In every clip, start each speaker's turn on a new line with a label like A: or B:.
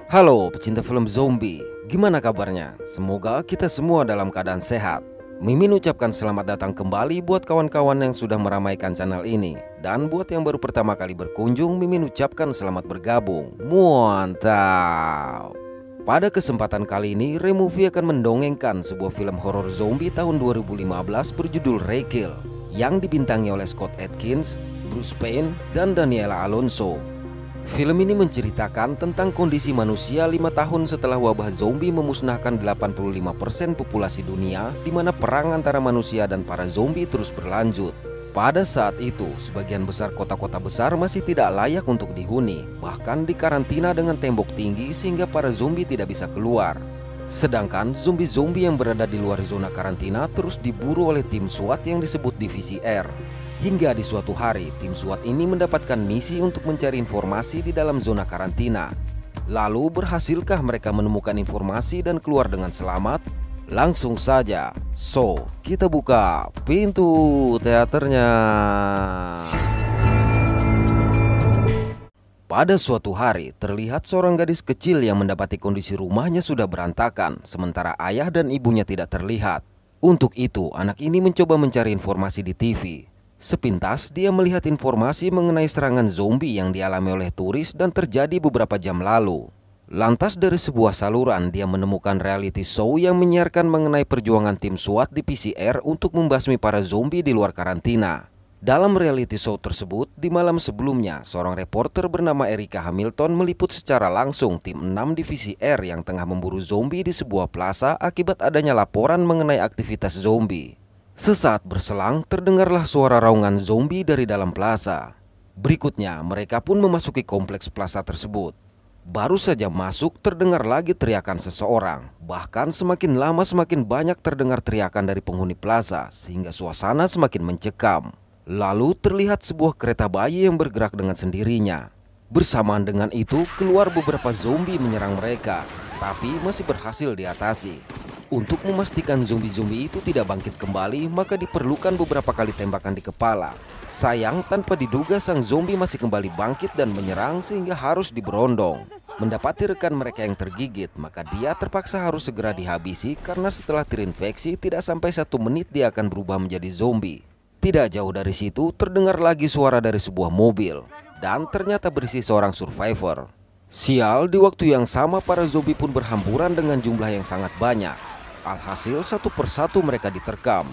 A: Halo pecinta film zombie, gimana kabarnya? Semoga kita semua dalam keadaan sehat. Mimin ucapkan selamat datang kembali buat kawan-kawan yang sudah meramaikan channel ini. Dan buat yang baru pertama kali berkunjung, Mimin ucapkan selamat bergabung. Mantap. Pada kesempatan kali ini, Removie akan mendongengkan sebuah film horor zombie tahun 2015 berjudul Rekill, yang dibintangi oleh Scott Adkins, Bruce Payne, dan Daniela Alonso. Film ini menceritakan tentang kondisi manusia 5 tahun setelah wabah zombie memusnahkan 85% populasi dunia, di mana perang antara manusia dan para zombie terus berlanjut. Pada saat itu, sebagian besar kota-kota besar masih tidak layak untuk dihuni, bahkan dikarantina dengan tembok tinggi sehingga para zombie tidak bisa keluar. Sedangkan zombie-zombie yang berada di luar zona karantina terus diburu oleh tim SWAT yang disebut Divisi R. Hingga di suatu hari, tim SWAT ini mendapatkan misi untuk mencari informasi di dalam zona karantina. Lalu berhasilkah mereka menemukan informasi dan keluar dengan selamat? Langsung saja, kita buka pintu teaternya. Pada suatu hari, terlihat seorang gadis kecil yang mendapati kondisi rumahnya sudah berantakan, sementara ayah dan ibunya tidak terlihat. Untuk itu, anak ini mencoba mencari informasi di TV. Sepintas, dia melihat informasi mengenai serangan zombie yang dialami oleh turis dan terjadi beberapa jam lalu. Lantas dari sebuah saluran, dia menemukan reality show yang menyiarkan mengenai perjuangan tim SWAT di PCR untuk membasmi para zombie di luar karantina. Dalam reality show tersebut, di malam sebelumnya, seorang reporter bernama Erica Hamilton meliput secara langsung tim 6 Divisi R yang tengah memburu zombie di sebuah plaza akibat adanya laporan mengenai aktivitas zombie. Sesaat berselang, terdengarlah suara raungan zombie dari dalam plaza. Berikutnya, mereka pun memasuki kompleks plaza tersebut. Baru saja masuk, terdengar lagi teriakan seseorang. Bahkan semakin lama semakin banyak terdengar teriakan dari penghuni plaza, sehingga suasana semakin mencekam. Lalu terlihat sebuah kereta bayi yang bergerak dengan sendirinya. Bersamaan dengan itu, keluar beberapa zombie menyerang mereka, tapi masih berhasil diatasi. Untuk memastikan zombie-zombie itu tidak bangkit kembali, maka diperlukan beberapa kali tembakan di kepala. Sayang, tanpa diduga sang zombie masih kembali bangkit dan menyerang sehingga harus diberondong. Mendapati rekan mereka yang tergigit, maka dia terpaksa harus segera dihabisi karena setelah terinfeksi tidak sampai 1 menit dia akan berubah menjadi zombie. Tidak jauh dari situ terdengar lagi suara dari sebuah mobil, dan ternyata berisi seorang survivor. Sial, di waktu yang sama para zombie pun berhamburan dengan jumlah yang sangat banyak. Alhasil satu persatu mereka diterkam.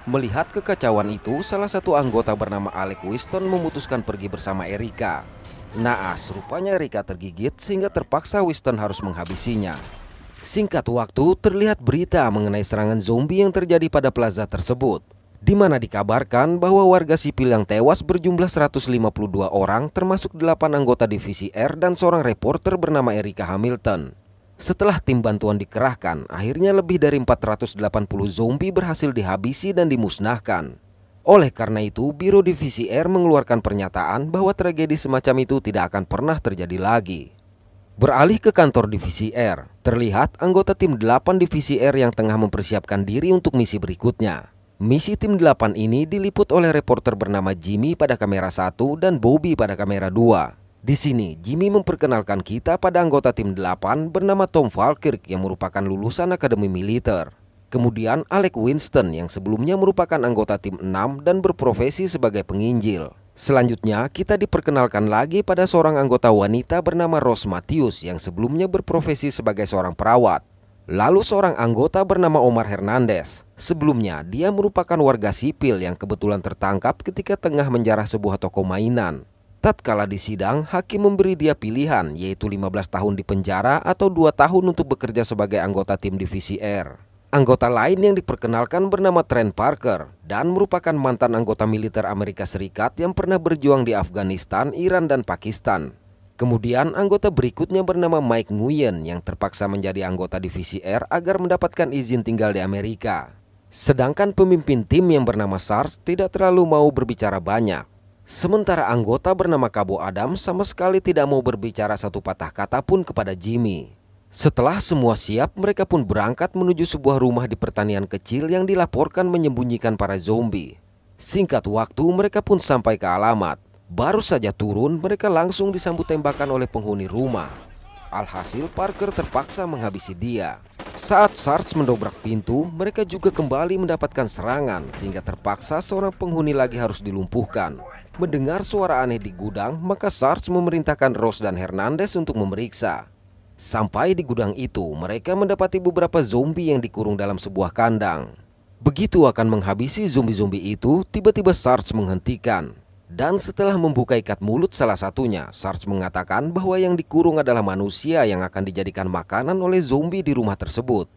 A: Melihat kekacauan itu, salah satu anggota bernama Alec Winston memutuskan pergi bersama Erica. Naas, rupanya Erica tergigit sehingga terpaksa Winston harus menghabisinya. Singkat waktu, terlihat berita mengenai serangan zombie yang terjadi pada plaza tersebut, di mana dikabarkan bahwa warga sipil yang tewas berjumlah 152 orang, termasuk 8 anggota Divisi R dan seorang reporter bernama Erica Hamilton. Setelah tim bantuan dikerahkan, akhirnya lebih dari 480 zombie berhasil dihabisi dan dimusnahkan. Oleh karena itu, Biro Divisi R mengeluarkan pernyataan bahwa tragedi semacam itu tidak akan pernah terjadi lagi. Beralih ke kantor Divisi R, terlihat anggota tim 8 Divisi R yang tengah mempersiapkan diri untuk misi berikutnya. Misi tim 8 ini diliput oleh reporter bernama Jimmy pada kamera 1 dan Bobby pada kamera 2. Di sini, Jimmy memperkenalkan kita pada anggota tim 8 bernama Tom Falkirk yang merupakan lulusan akademi militer. Kemudian Alec Winston yang sebelumnya merupakan anggota tim 6 dan berprofesi sebagai penginjil. Selanjutnya, kita diperkenalkan lagi pada seorang anggota wanita bernama Rose Matthews yang sebelumnya berprofesi sebagai seorang perawat. Lalu seorang anggota bernama Omar Hernandez. Sebelumnya, dia merupakan warga sipil yang kebetulan tertangkap ketika tengah menjarah sebuah toko mainan. Tatkala di sidang, hakim memberi dia pilihan, yaitu 15 tahun di penjara atau 2 tahun untuk bekerja sebagai anggota tim Divisi R. Anggota lain yang diperkenalkan bernama Trent Parker dan merupakan mantan anggota militer Amerika Serikat yang pernah berjuang di Afghanistan, Iran, dan Pakistan. Kemudian anggota berikutnya bernama Mike Nguyen yang terpaksa menjadi anggota Divisi R agar mendapatkan izin tinggal di Amerika. Sedangkan pemimpin tim yang bernama Sars tidak terlalu mau berbicara banyak. Sementara anggota bernama Cabo Adam sama sekali tidak mau berbicara satu patah kata pun kepada Jimmy. Setelah semua siap, mereka pun berangkat menuju sebuah rumah di pertanian kecil yang dilaporkan menyembunyikan para zombie. Singkat waktu, mereka pun sampai ke alamat. Baru saja turun, mereka langsung disambut tembakan oleh penghuni rumah. Alhasil, Parker terpaksa menghabisi dia. Saat Sarge mendobrak pintu, mereka juga kembali mendapatkan serangan, sehingga terpaksa seorang penghuni lagi harus dilumpuhkan. Mendengar suara aneh di gudang, maka Sarge memerintahkan Ross dan Hernandez untuk memeriksa. Sampai di gudang itu, mereka mendapati beberapa zombie yang dikurung dalam sebuah kandang. Begitu akan menghabisi zombie-zombie itu, tiba-tiba Sarge menghentikan. Dan setelah membuka ikat mulut salah satunya, Sarge mengatakan bahwa yang dikurung adalah manusia yang akan dijadikan makanan oleh zombie di rumah tersebut.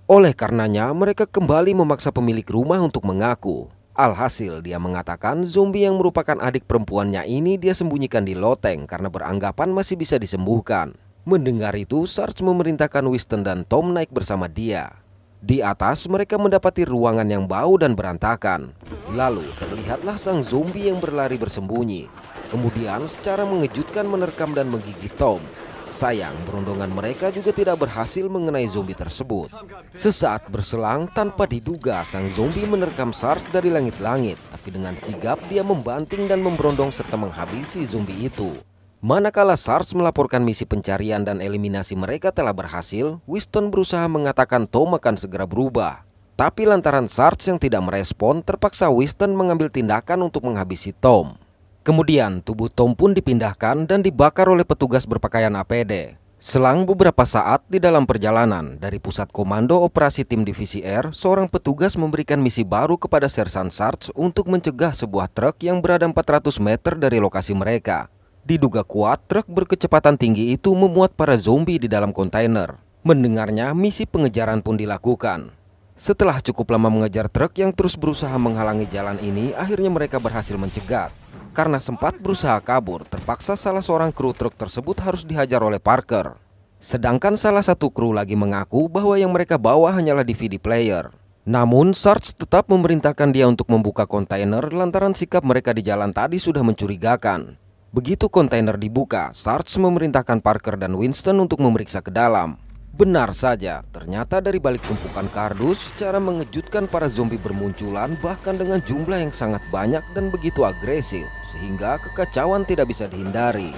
A: Oleh karenanya, mereka kembali memaksa pemilik rumah untuk mengaku. Alhasil, dia mengatakan zombie yang merupakan adik perempuannya ini dia sembunyikan di loteng karena beranggapan masih bisa disembuhkan. Mendengar itu, Sarge memerintahkan Winston dan Tom naik bersama dia. Di atas, mereka mendapati ruangan yang bau dan berantakan. Lalu, terlihatlah sang zombie yang berlari bersembunyi. Kemudian, secara mengejutkan menerkam dan menggigit Tom. Sayang, berondongan mereka juga tidak berhasil mengenai zombie tersebut. Sesaat berselang, tanpa diduga, sang zombie menerkam Sarge dari langit-langit. Tapi dengan sigap, dia membanting dan memberondong serta menghabisi zombie itu. Manakala Sarge melaporkan misi pencarian dan eliminasi mereka telah berhasil, Winston berusaha mengatakan Tom akan segera berubah. Tapi lantaran Sarge yang tidak merespon, terpaksa Winston mengambil tindakan untuk menghabisi Tom. Kemudian tubuh Tom pun dipindahkan dan dibakar oleh petugas berpakaian APD. Selang beberapa saat di dalam perjalanan dari pusat komando operasi tim divisi R, seorang petugas memberikan misi baru kepada Sersan Sarge untuk mencegah sebuah truk yang berada 400 meter dari lokasi mereka. Diduga kuat, truk berkecepatan tinggi itu memuat para zombie di dalam kontainer. Mendengarnya, misi pengejaran pun dilakukan. Setelah cukup lama mengejar truk yang terus berusaha menghalangi jalan ini, akhirnya mereka berhasil mencegat. Karena sempat berusaha kabur, terpaksa salah seorang kru truk tersebut harus dihajar oleh Parker. Sedangkan salah satu kru lagi mengaku bahwa yang mereka bawa hanyalah DVD player. Namun, Sarge tetap memerintahkan dia untuk membuka kontainer lantaran sikap mereka di jalan tadi sudah mencurigakan. Begitu kontainer dibuka, Sarge memerintahkan Parker dan Winston untuk memeriksa ke dalam. Benar saja, ternyata dari balik tumpukan kardus, secara mengejutkan para zombie bermunculan bahkan dengan jumlah yang sangat banyak dan begitu agresif, sehingga kekacauan tidak bisa dihindari.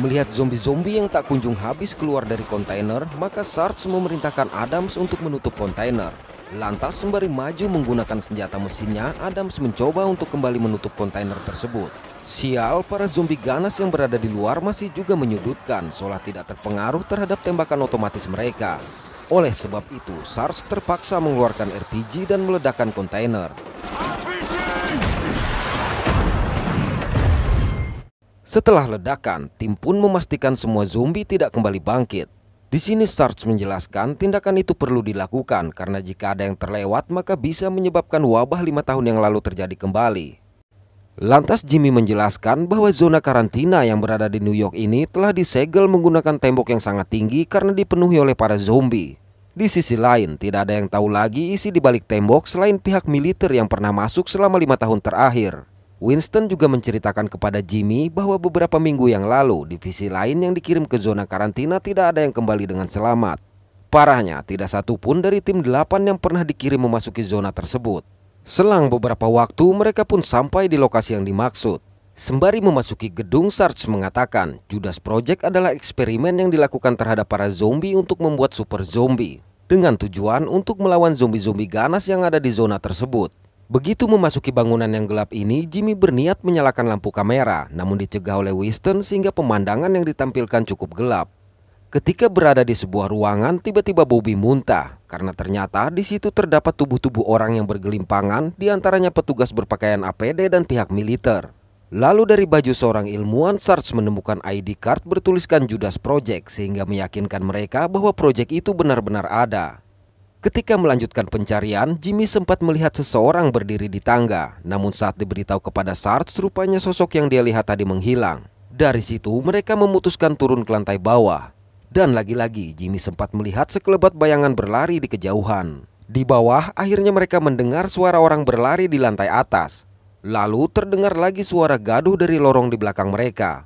A: Melihat zombie-zombie yang tak kunjung habis keluar dari kontainer, maka Sarge memerintahkan Adams untuk menutup kontainer. Lantas sembari maju menggunakan senjata mesinnya, Adams mencoba untuk kembali menutup kontainer tersebut. Sial, para zombie ganas yang berada di luar masih juga menyudutkan, seolah tidak terpengaruh terhadap tembakan otomatis mereka. Oleh sebab itu, Sarge terpaksa mengeluarkan RPG dan meledakkan kontainer. Setelah ledakan, tim pun memastikan semua zombie tidak kembali bangkit. Di sini Sarge menjelaskan tindakan itu perlu dilakukan karena jika ada yang terlewat maka bisa menyebabkan wabah 5 tahun yang lalu terjadi kembali. Lantas Jimmy menjelaskan bahwa zona karantina yang berada di New York ini telah disegel menggunakan tembok yang sangat tinggi karena dipenuhi oleh para zombie. Di sisi lain, tidak ada yang tahu lagi isi di balik tembok selain pihak militer yang pernah masuk selama 5 tahun terakhir. Winston juga menceritakan kepada Jimmy bahwa beberapa minggu yang lalu, divisi lain yang dikirim ke zona karantina tidak ada yang kembali dengan selamat. Parahnya, tidak satu pun dari tim 8 yang pernah dikirim memasuki zona tersebut. Selang beberapa waktu, mereka pun sampai di lokasi yang dimaksud. Sembari memasuki gedung, Sarge mengatakan Judas Project adalah eksperimen yang dilakukan terhadap para zombie untuk membuat super zombie, dengan tujuan untuk melawan zombie-zombie ganas yang ada di zona tersebut. Begitu memasuki bangunan yang gelap ini, Jimmy berniat menyalakan lampu kamera, namun dicegah oleh Winston sehingga pemandangan yang ditampilkan cukup gelap. Ketika berada di sebuah ruangan, tiba-tiba Bobby muntah karena ternyata di situ terdapat tubuh-tubuh orang yang bergelimpangan, diantaranya petugas berpakaian APD dan pihak militer. Lalu dari baju seorang ilmuwan, Sarge menemukan ID card bertuliskan Judas Project sehingga meyakinkan mereka bahwa proyek itu benar-benar ada. Ketika melanjutkan pencarian, Jimmy sempat melihat seseorang berdiri di tangga. Namun saat diberitahu kepada Sarge, rupanya sosok yang dia lihat tadi menghilang. Dari situ mereka memutuskan turun ke lantai bawah. Dan lagi-lagi Jimmy sempat melihat sekelebat bayangan berlari di kejauhan. Di bawah akhirnya mereka mendengar suara orang berlari di lantai atas. Lalu terdengar lagi suara gaduh dari lorong di belakang mereka.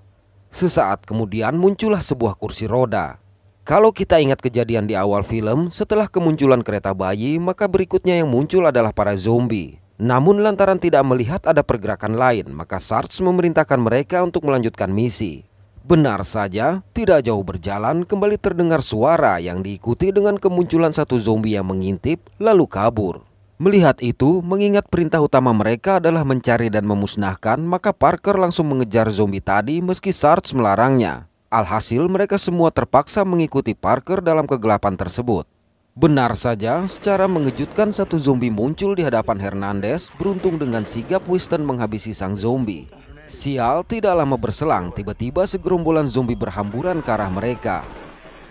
A: Sesaat kemudian muncullah sebuah kursi roda. Kalau kita ingat kejadian di awal film, setelah kemunculan kereta bayi, maka berikutnya yang muncul adalah para zombie. Namun lantaran tidak melihat ada pergerakan lain, maka Sarge memerintahkan mereka untuk melanjutkan misi. Benar saja, tidak jauh berjalan kembali terdengar suara yang diikuti dengan kemunculan satu zombie yang mengintip lalu kabur. Melihat itu, mengingat perintah utama mereka adalah mencari dan memusnahkan, maka Parker langsung mengejar zombie tadi meski Sarge melarangnya. Alhasil mereka semua terpaksa mengikuti Parker dalam kegelapan tersebut. Benar saja, secara mengejutkan satu zombie muncul di hadapan Hernandez. Beruntung dengan sigap Winston menghabisi sang zombie. Sial, tidak lama berselang, tiba-tiba segerombolan zombie berhamburan ke arah mereka.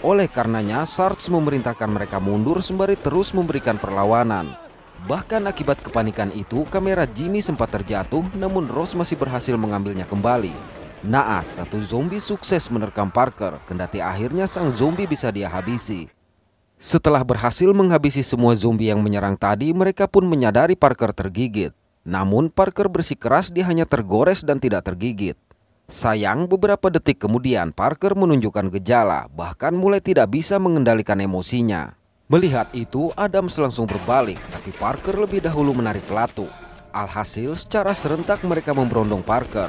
A: Oleh karenanya, Sarge memerintahkan mereka mundur sembari terus memberikan perlawanan. Bahkan akibat kepanikan itu, kamera Jimmy sempat terjatuh, namun Ross masih berhasil mengambilnya kembali. Naas, satu zombie sukses menerkam Parker, kendati akhirnya sang zombie bisa dia habisi. Setelah berhasil menghabisi semua zombie yang menyerang tadi, mereka pun menyadari Parker tergigit. Namun Parker bersikeras dia hanya tergores dan tidak tergigit. Sayang, beberapa detik kemudian Parker menunjukkan gejala, bahkan mulai tidak bisa mengendalikan emosinya. Melihat itu, Adams langsung berbalik, tapi Parker lebih dahulu menarik pelatu. Alhasil, secara serentak mereka memberondong Parker.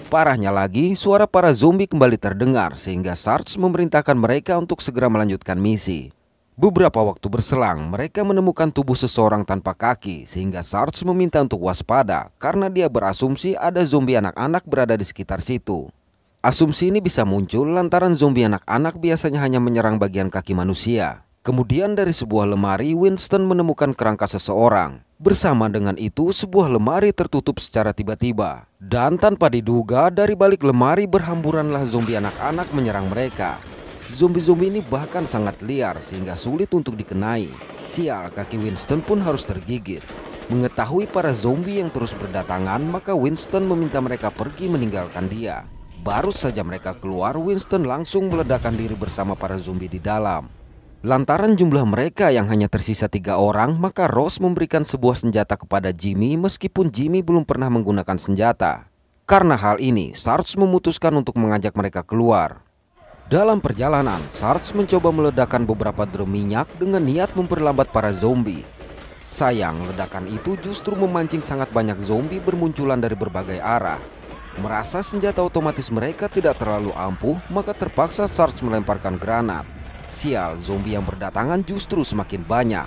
A: Parahnya lagi, suara para zombie kembali terdengar, sehingga Sarge memerintahkan mereka untuk segera melanjutkan misi. Beberapa waktu berselang, mereka menemukan tubuh seseorang tanpa kaki, sehingga Sarge meminta untuk waspada, karena dia berasumsi ada zombie anak-anak berada di sekitar situ. Asumsi ini bisa muncul lantaran zombie anak-anak biasanya hanya menyerang bagian kaki manusia. Kemudian dari sebuah lemari, Winston menemukan kerangka seseorang. Bersama dengan itu, sebuah lemari tertutup secara tiba-tiba. Dan tanpa diduga, dari balik lemari berhamburanlah zombie anak-anak menyerang mereka. Zombie-zombie ini bahkan sangat liar sehingga sulit untuk dikenai. Sial, kaki Winston pun harus tergigit. Mengetahui para zombie yang terus berdatangan, maka Winston meminta mereka pergi meninggalkan dia. Baru saja mereka keluar, Winston langsung meledakkan diri bersama para zombie di dalam. Lantaran jumlah mereka yang hanya tersisa 3 orang, maka Ross memberikan sebuah senjata kepada Jimmy meskipun Jimmy belum pernah menggunakan senjata. Karena hal ini, Sarge memutuskan untuk mengajak mereka keluar. Dalam perjalanan, Sarge mencoba meledakkan beberapa drum minyak dengan niat memperlambat para zombie. Sayang, ledakan itu justru memancing sangat banyak zombie bermunculan dari berbagai arah. Merasa senjata otomatis mereka tidak terlalu ampuh, maka terpaksa Sarge melemparkan granat. Sial, zombie yang berdatangan justru semakin banyak.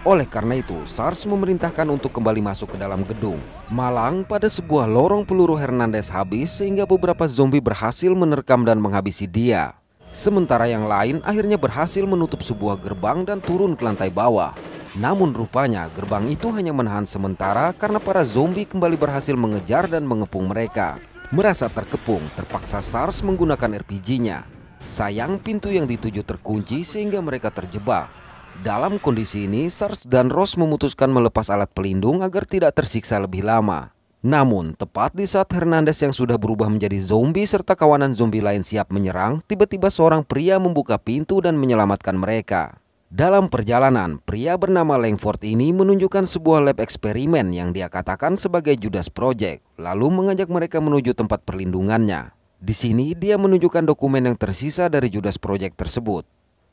A: Oleh karena itu, Sarge memerintahkan untuk kembali masuk ke dalam gedung. Malang, pada sebuah lorong peluru Hernandez habis sehingga beberapa zombie berhasil menerkam dan menghabisi dia. Sementara yang lain akhirnya berhasil menutup sebuah gerbang dan turun ke lantai bawah. Namun rupanya gerbang itu hanya menahan sementara karena para zombie kembali berhasil mengejar dan mengepung mereka. Merasa terkepung, terpaksa Sarge menggunakan RPG-nya. Sayang, pintu yang dituju terkunci sehingga mereka terjebak. Dalam kondisi ini, Sarge dan Ross memutuskan melepas alat pelindung agar tidak tersiksa lebih lama. Namun, tepat di saat Hernandez yang sudah berubah menjadi zombie serta kawanan zombie lain siap menyerang, tiba-tiba seorang pria membuka pintu dan menyelamatkan mereka. Dalam perjalanan, pria bernama Langford ini menunjukkan sebuah lab eksperimen yang dia katakan sebagai Judas Project, lalu mengajak mereka menuju tempat perlindungannya. Di sini dia menunjukkan dokumen yang tersisa dari Judas Project tersebut.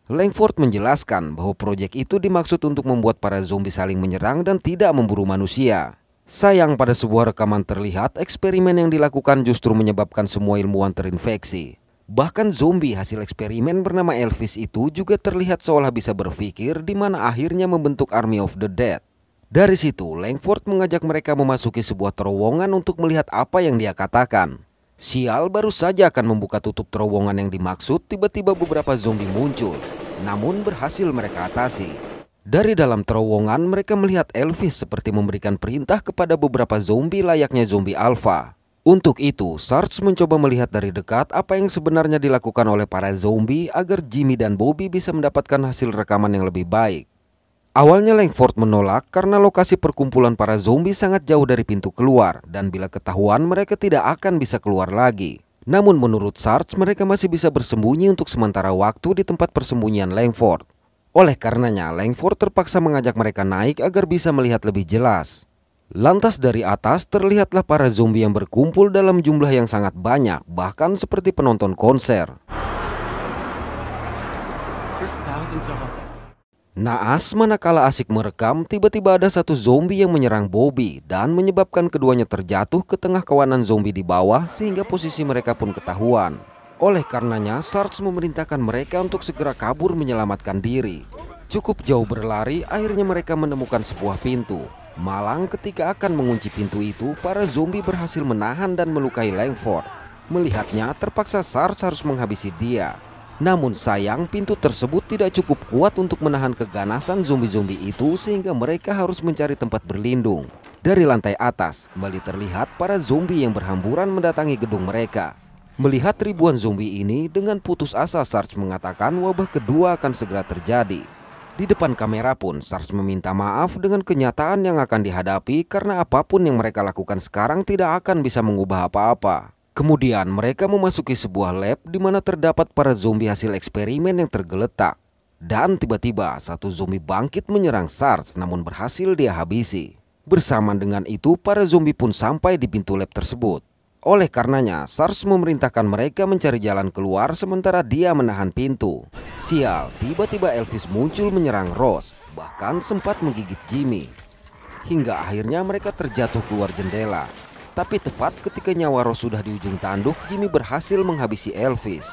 A: Langford menjelaskan bahwa proyek itu dimaksud untuk membuat para zombie saling menyerang dan tidak memburu manusia. Sayang, pada sebuah rekaman terlihat eksperimen yang dilakukan justru menyebabkan semua ilmuwan terinfeksi. Bahkan zombie hasil eksperimen bernama Elvis itu juga terlihat seolah bisa berpikir, di mana akhirnya membentuk Army of the Dead. Dari situ, Langford mengajak mereka memasuki sebuah terowongan untuk melihat apa yang dia katakan. Sial, baru saja akan membuka tutup terowongan yang dimaksud, tiba-tiba beberapa zombie muncul. Namun berhasil mereka atasi. Dari dalam terowongan mereka melihat Elvis seperti memberikan perintah kepada beberapa zombie layaknya zombie alpha. Untuk itu, Sarge mencoba melihat dari dekat apa yang sebenarnya dilakukan oleh para zombie agar Jimmy dan Bobby bisa mendapatkan hasil rekaman yang lebih baik. Awalnya Langford menolak karena lokasi perkumpulan para zombie sangat jauh dari pintu keluar dan bila ketahuan mereka tidak akan bisa keluar lagi. Namun menurut Sarge mereka masih bisa bersembunyi untuk sementara waktu di tempat persembunyian Langford. Oleh karenanya Langford terpaksa mengajak mereka naik agar bisa melihat lebih jelas. Lantas dari atas terlihatlah para zombie yang berkumpul dalam jumlah yang sangat banyak, bahkan seperti penonton konser. Naas manakala asik merekam, tiba-tiba ada satu zombie yang menyerang Bobby dan menyebabkan keduanya terjatuh ke tengah kawanan zombie di bawah sehingga posisi mereka pun ketahuan. Oleh karenanya, Sarge memerintahkan mereka untuk segera kabur menyelamatkan diri. Cukup jauh berlari, akhirnya mereka menemukan sebuah pintu. Malang ketika akan mengunci pintu itu, para zombie berhasil menahan dan melukai Langford. Melihatnya, terpaksa Sarge harus menghabisi dia. Namun sayang, pintu tersebut tidak cukup kuat untuk menahan keganasan zombie-zombie itu sehingga mereka harus mencari tempat berlindung. Dari lantai atas, kembali terlihat para zombie yang berhamburan mendatangi gedung mereka. Melihat ribuan zombie ini, dengan putus asa Sarge mengatakan wabah kedua akan segera terjadi. Di depan kamera pun, Sarge meminta maaf dengan kenyataan yang akan dihadapi karena apapun yang mereka lakukan sekarang tidak akan bisa mengubah apa-apa. Kemudian mereka memasuki sebuah lab di mana terdapat para zombie hasil eksperimen yang tergeletak. Dan tiba-tiba satu zombie bangkit menyerang Sarge namun berhasil dia habisi. Bersamaan dengan itu para zombie pun sampai di pintu lab tersebut. Oleh karenanya, Sarge memerintahkan mereka mencari jalan keluar sementara dia menahan pintu. Sial, tiba-tiba Elvis muncul menyerang Ross, bahkan sempat menggigit Jimmy. Hingga akhirnya mereka terjatuh keluar jendela. Tapi tepat ketika nyawa Ross sudah di ujung tanduk, Jimmy berhasil menghabisi Elvis.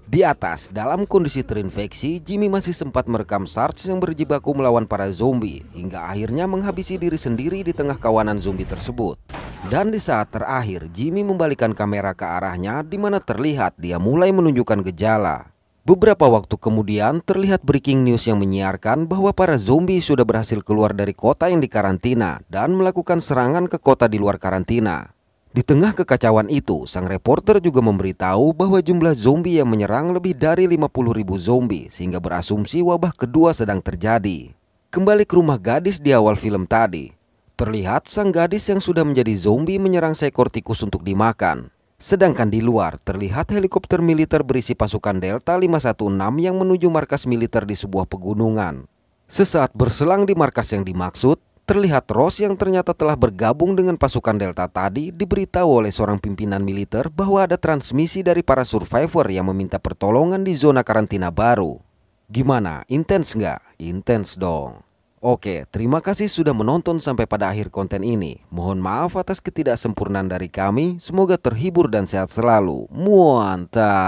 A: Di atas, dalam kondisi terinfeksi, Jimmy masih sempat merekam Sarge yang berjibaku melawan para zombie, hingga akhirnya menghabisi diri sendiri di tengah kawanan zombie tersebut. Dan di saat terakhir, Jimmy membalikan kamera ke arahnya di mana terlihat dia mulai menunjukkan gejala. Beberapa waktu kemudian terlihat breaking news yang menyiarkan bahwa para zombie sudah berhasil keluar dari kota yang dikarantina dan melakukan serangan ke kota di luar karantina. Di tengah kekacauan itu, sang reporter juga memberitahu bahwa jumlah zombie yang menyerang lebih dari 50.000 zombie sehingga berasumsi wabah kedua sedang terjadi. Kembali ke rumah gadis di awal film tadi. Terlihat sang gadis yang sudah menjadi zombie menyerang seekor tikus untuk dimakan. Sedangkan di luar terlihat helikopter militer berisi pasukan Delta 516 yang menuju markas militer di sebuah pegunungan. Sesaat berselang di markas yang dimaksud, terlihat Ross yang ternyata telah bergabung dengan pasukan Delta tadi diberitahu oleh seorang pimpinan militer bahwa ada transmisi dari para survivor yang meminta pertolongan di zona karantina baru. Gimana? Intens nggak? Intens dong. Oke, terima kasih sudah menonton sampai pada akhir konten ini. Mohon maaf atas ketidaksempurnaan dari kami. Semoga terhibur dan sehat selalu. Mantap.